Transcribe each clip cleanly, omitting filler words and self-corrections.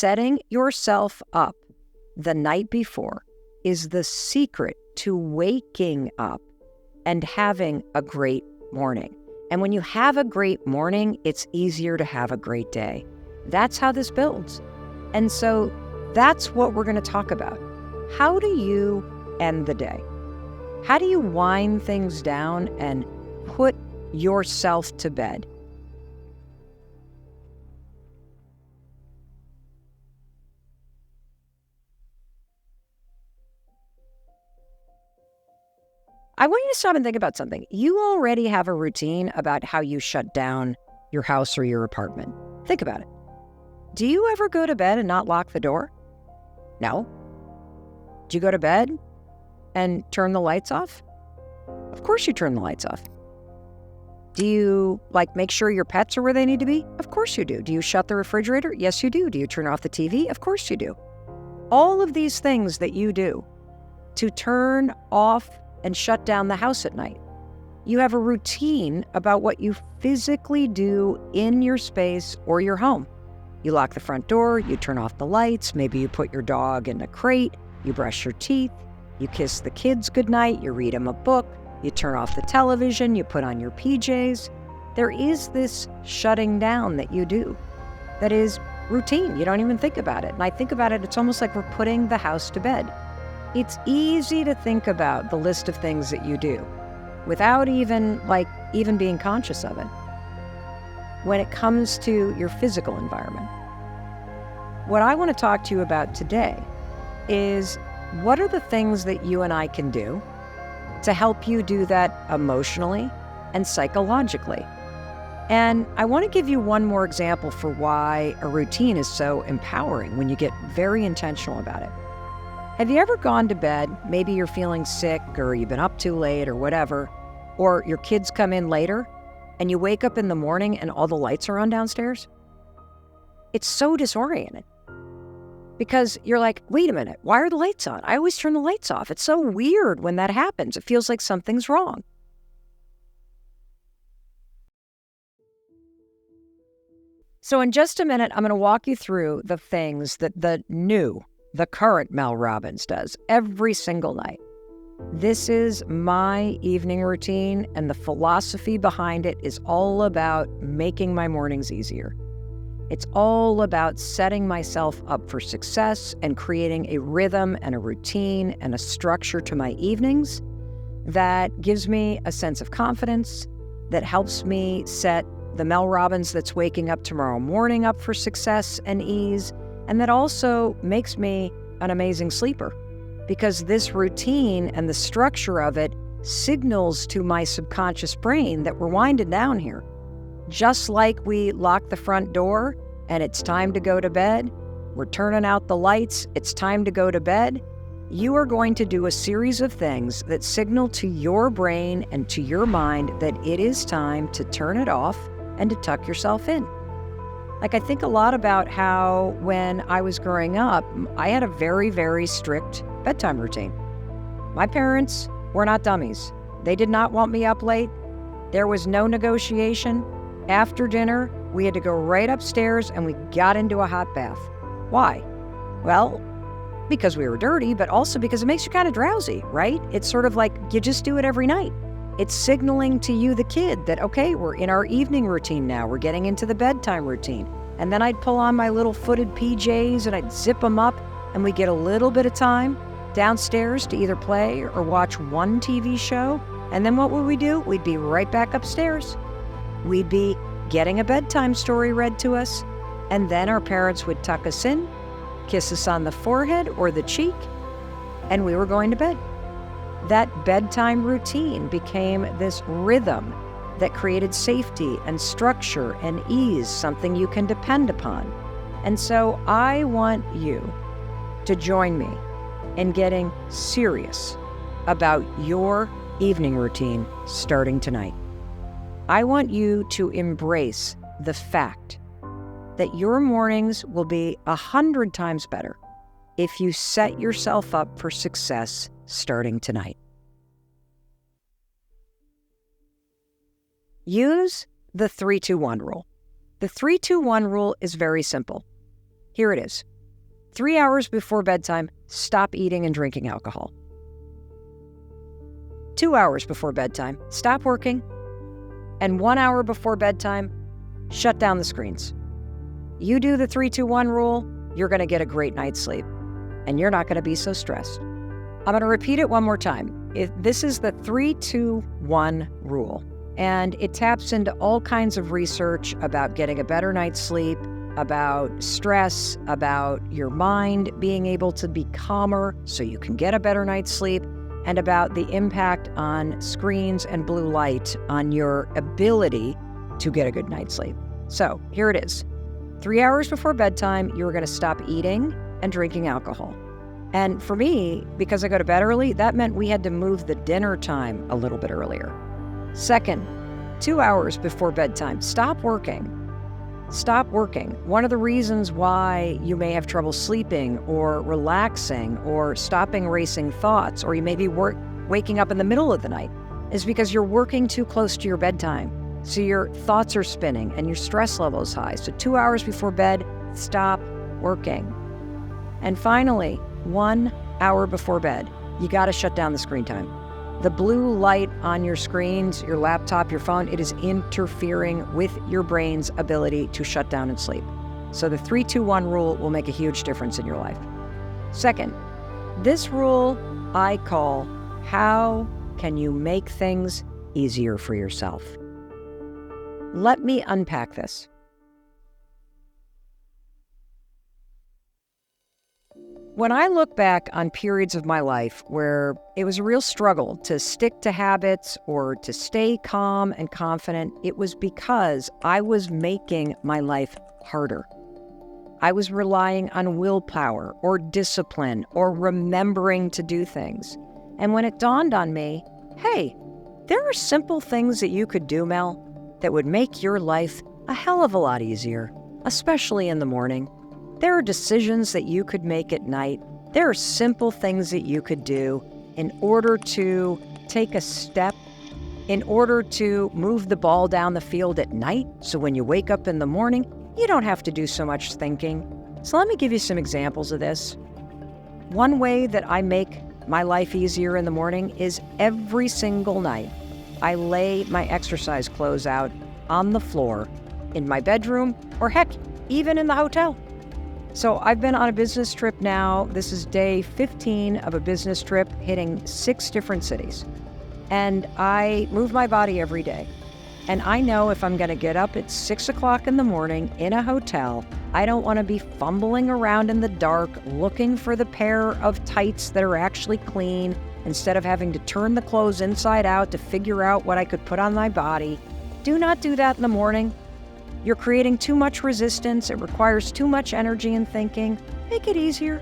Setting yourself up the night before is the secret to waking up and having a great morning. And when you have a great morning, it's easier to have a great day. That's how this builds. And so that's what we're going to talk about. How do you end the day? How do you wind things down and put yourself to bed? I want you to stop and think about something. You already have a routine about how you shut down your house or your apartment. Think about it. Do you ever go to bed and not lock the door? No. Do you go to bed and turn the lights off? Of course you turn the lights off. Do you make sure your pets are where they need to be? Of course you do. Do you shut the refrigerator? Yes, you do. Do you turn off the TV? Of course you do. All of these things that you do to turn off and shut down the house at night. You have a routine about what you physically do in your space or your home. You lock the front door, you turn off the lights, maybe you put your dog in a crate, you brush your teeth, you kiss the kids goodnight, you read them a book, you turn off the television, you put on your PJs. There is this shutting down that you do that is routine. You don't even think about it. And I think about it, it's almost like we're putting the house to bed. It's easy to think about the list of things that you do without even being conscious of it when it comes to your physical environment. What I want to talk to you about today is what are the things that you and I can do to help you do that emotionally and psychologically. And I want to give you one more example for why a routine is so empowering when you get very intentional about it. Have you ever gone to bed, maybe you're feeling sick or you've been up too late or whatever, or your kids come in later and you wake up in the morning and all the lights are on downstairs? It's so disorienting because you're like, wait a minute, why are the lights on? I always turn the lights off. It's so weird when that happens. It feels like something's wrong. So in just a minute, I'm going to walk you through the things that the current Mel Robbins does every single night. This is my evening routine, and the philosophy behind it is all about making my mornings easier. It's all about setting myself up for success and creating a rhythm and a routine and a structure to my evenings that gives me a sense of confidence, that helps me set the Mel Robbins that's waking up tomorrow morning up for success and ease, and that also makes me an amazing sleeper because this routine and the structure of it signals to my subconscious brain that we're winding down here. Just like we lock the front door and it's time to go to bed, we're turning out the lights, it's time to go to bed, you are going to do a series of things that signal to your brain and to your mind that it is time to turn it off and to tuck yourself in. I think a lot about how when I was growing up, I had a very, very strict bedtime routine. My parents were not dummies. They did not want me up late. There was no negotiation. After dinner, we had to go right upstairs and we got into a hot bath. Why? Well, because we were dirty, but also because it makes you kind of drowsy, right? It's sort of like you just do it every night. It's signaling to you, the kid, that, okay, we're in our evening routine now. We're getting into the bedtime routine. And then I'd pull on my little footed PJs and I'd zip them up and we get a little bit of time downstairs to either play or watch one TV show. And then what would we do? We'd be right back upstairs. We'd be getting a bedtime story read to us. And then our parents would tuck us in, kiss us on the forehead or the cheek, and we were going to bed. That bedtime routine became this rhythm that created safety and structure and ease, something you can depend upon. And so I want you to join me in getting serious about your evening routine starting tonight. I want you to embrace the fact that your mornings will be 100 times better if you set yourself up for success starting tonight. Use the 3-2-1 rule. The 3-2-1 rule is very simple. Here it is. 3 hours before bedtime, stop eating and drinking alcohol. 2 hours before bedtime, stop working. And 1 hour before bedtime, shut down the screens. You do the 3-2-1 rule, you're going to get a great night's sleep. And you're not going to be so stressed. I'm going to repeat it one more time. This is the 3-2-1 rule. And it taps into all kinds of research about getting a better night's sleep, about stress, about your mind being able to be calmer so you can get a better night's sleep, and about the impact on screens and blue light on your ability to get a good night's sleep. So here it is. 3 hours before bedtime, you're going to stop eating and drinking alcohol. And for me, because I go to bed early, that meant we had to move the dinner time a little bit earlier. Second, 2 hours before bedtime, stop working. Stop working. One of the reasons why you may have trouble sleeping or relaxing or stopping racing thoughts, or you may be waking up in the middle of the night, is because you're working too close to your bedtime. So your thoughts are spinning and your stress level is high. So 2 hours before bed, stop working. And finally, 1 hour before bed, you got to shut down the screen time. The blue light on your screens, your laptop, your phone, it is interfering with your brain's ability to shut down and sleep. So the 3-2-1 rule will make a huge difference in your life. Second, this rule I call, how can you make things easier for yourself? Let me unpack this. When I look back on periods of my life where it was a real struggle to stick to habits or to stay calm and confident, it was because I was making my life harder. I was relying on willpower or discipline or remembering to do things. And when it dawned on me, hey, there are simple things that you could do, Mel, that would make your life a hell of a lot easier, especially in the morning. There are decisions that you could make at night. There are simple things that you could do in order to take a step, in order to move the ball down the field at night. So when you wake up in the morning, you don't have to do so much thinking. So let me give you some examples of this. One way that I make my life easier in the morning is every single night, I lay my exercise clothes out on the floor in my bedroom, or heck, even in the hotel. So I've been on a business trip now. This is day 15 of a business trip hitting 6 different cities. And I move my body every day. And I know if I'm going to get up at 6 o'clock in the morning in a hotel, I don't want to be fumbling around in the dark looking for the pair of tights that are actually clean instead of having to turn the clothes inside out to figure out what I could put on my body. Do not do that in the morning. You're creating too much resistance. It requires too much energy and thinking. Make it easier.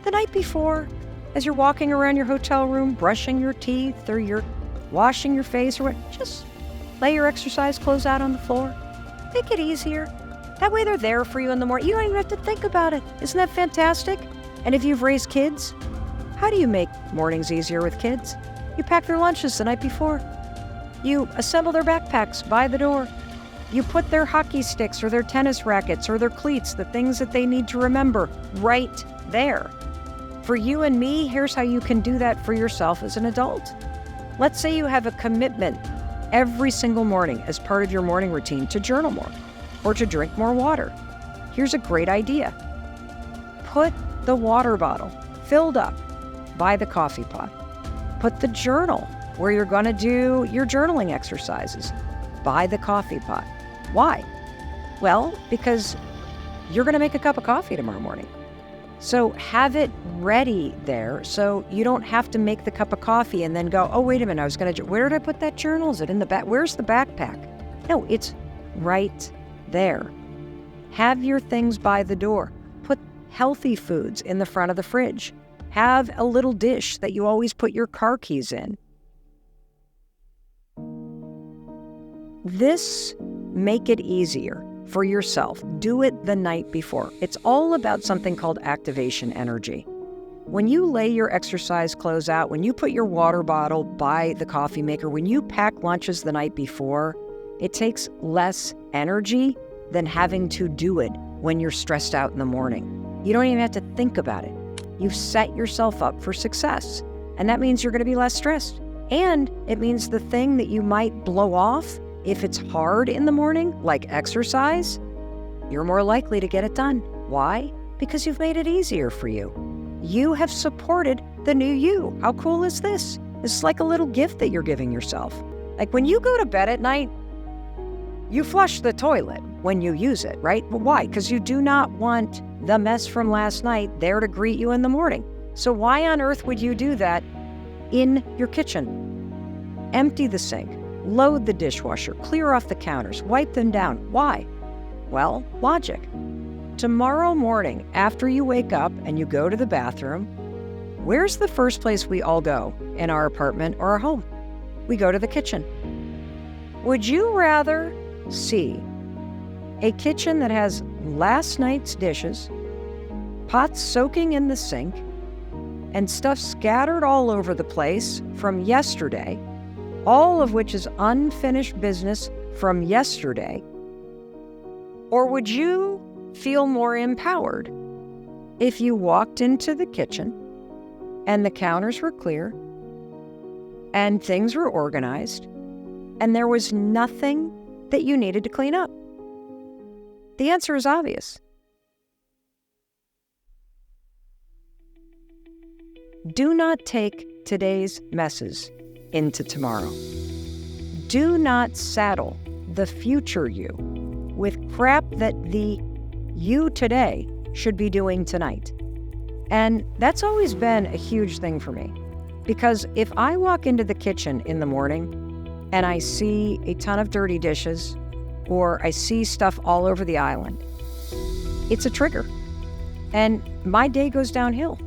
The night before, as you're walking around your hotel room, brushing your teeth, or you're washing your face, or what, just lay your exercise clothes out on the floor. Make it easier. That way they're there for you in the morning. You don't even have to think about it. Isn't that fantastic? And if you've raised kids, how do you make mornings easier with kids? You pack their lunches the night before. You assemble their backpacks by the door. You put their hockey sticks or their tennis rackets or their cleats, the things that they need to remember, right there. For you and me, here's how you can do that for yourself as an adult. Let's say you have a commitment every single morning as part of your morning routine to journal more or to drink more water. Here's a great idea. Put the water bottle filled up by the coffee pot. Put the journal where you're going to do your journaling exercises by the coffee pot. Why? Well, because you're going to make a cup of coffee tomorrow morning. So have it ready there so you don't have to make the cup of coffee and then go, oh, wait a minute, where did I put that journal? Is it in the back? Where's the backpack? No, it's right there. Have your things by the door. Put healthy foods in the front of the fridge. Have a little dish that you always put your car keys in. This make it easier for yourself. Do it the night before. It's all about something called activation energy. When you lay your exercise clothes out, when you put your water bottle by the coffee maker, when you pack lunches the night before, it takes less energy than having to do it when you're stressed out in the morning. You don't even have to think about it. You've set yourself up for success. And that means you're going to be less stressed. And it means the thing that you might blow off, if it's hard in the morning, like exercise, you're more likely to get it done. Why? Because you've made it easier for you. You have supported the new you. How cool is this? This is like a little gift that you're giving yourself. Like when you go to bed at night, you flush the toilet when you use it, right? But why? Because you do not want the mess from last night there to greet you in the morning. So why on earth would you do that in your kitchen? Empty the sink, load the dishwasher, clear off the counters, wipe them down. Why? Well, logic. Tomorrow morning, after you wake up and you go to the bathroom, where's the first place we all go in our apartment or our home? We go to the kitchen. Would you rather see a kitchen that has last night's dishes, pots soaking in the sink, and stuff scattered all over the place from yesterday, all of which is unfinished business from yesterday? Or would you feel more empowered if you walked into the kitchen and the counters were clear and things were organized and there was nothing that you needed to clean up? The answer is obvious. Do not take today's messes into tomorrow. Do not saddle the future you with crap that the you today should be doing tonight. And that's always been a huge thing for me. Because if I walk into the kitchen in the morning and I see a ton of dirty dishes, or I see stuff all over the island, it's a trigger. And my day goes downhill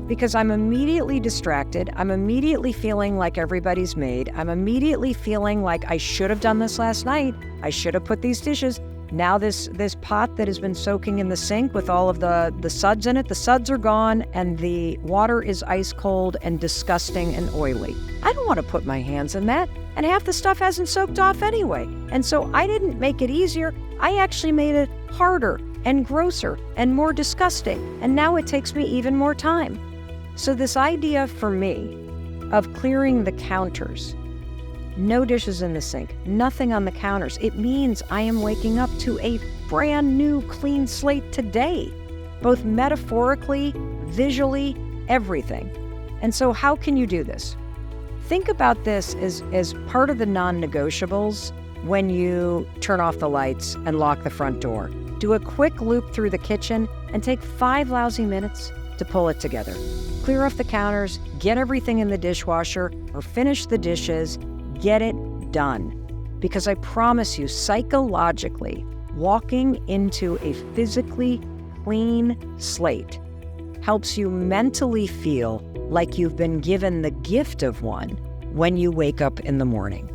because I'm immediately distracted. I'm immediately feeling like everybody's made. I'm immediately feeling like I should have done this last night. I should have put these dishes. Now this pot that has been soaking in the sink with all of the suds in it, the suds are gone and the water is ice cold and disgusting and oily. I don't want to put my hands in that. And half the stuff hasn't soaked off anyway. And so I didn't make it easier. I actually made it harder and grosser and more disgusting. And now it takes me even more time. So this idea for me of clearing the counters, no dishes in the sink, nothing on the counters, it means I am waking up to a brand new clean slate today, both metaphorically, visually, everything. And so how can you do this? Think about this as part of the non-negotiables when you turn off the lights and lock the front door. Do a quick loop through the kitchen and take 5 lousy minutes to pull it together. Clear off the counters, get everything in the dishwasher, or finish the dishes, get it done. Because I promise you, psychologically, walking into a physically clean slate helps you mentally feel like you've been given the gift of one when you wake up in the morning.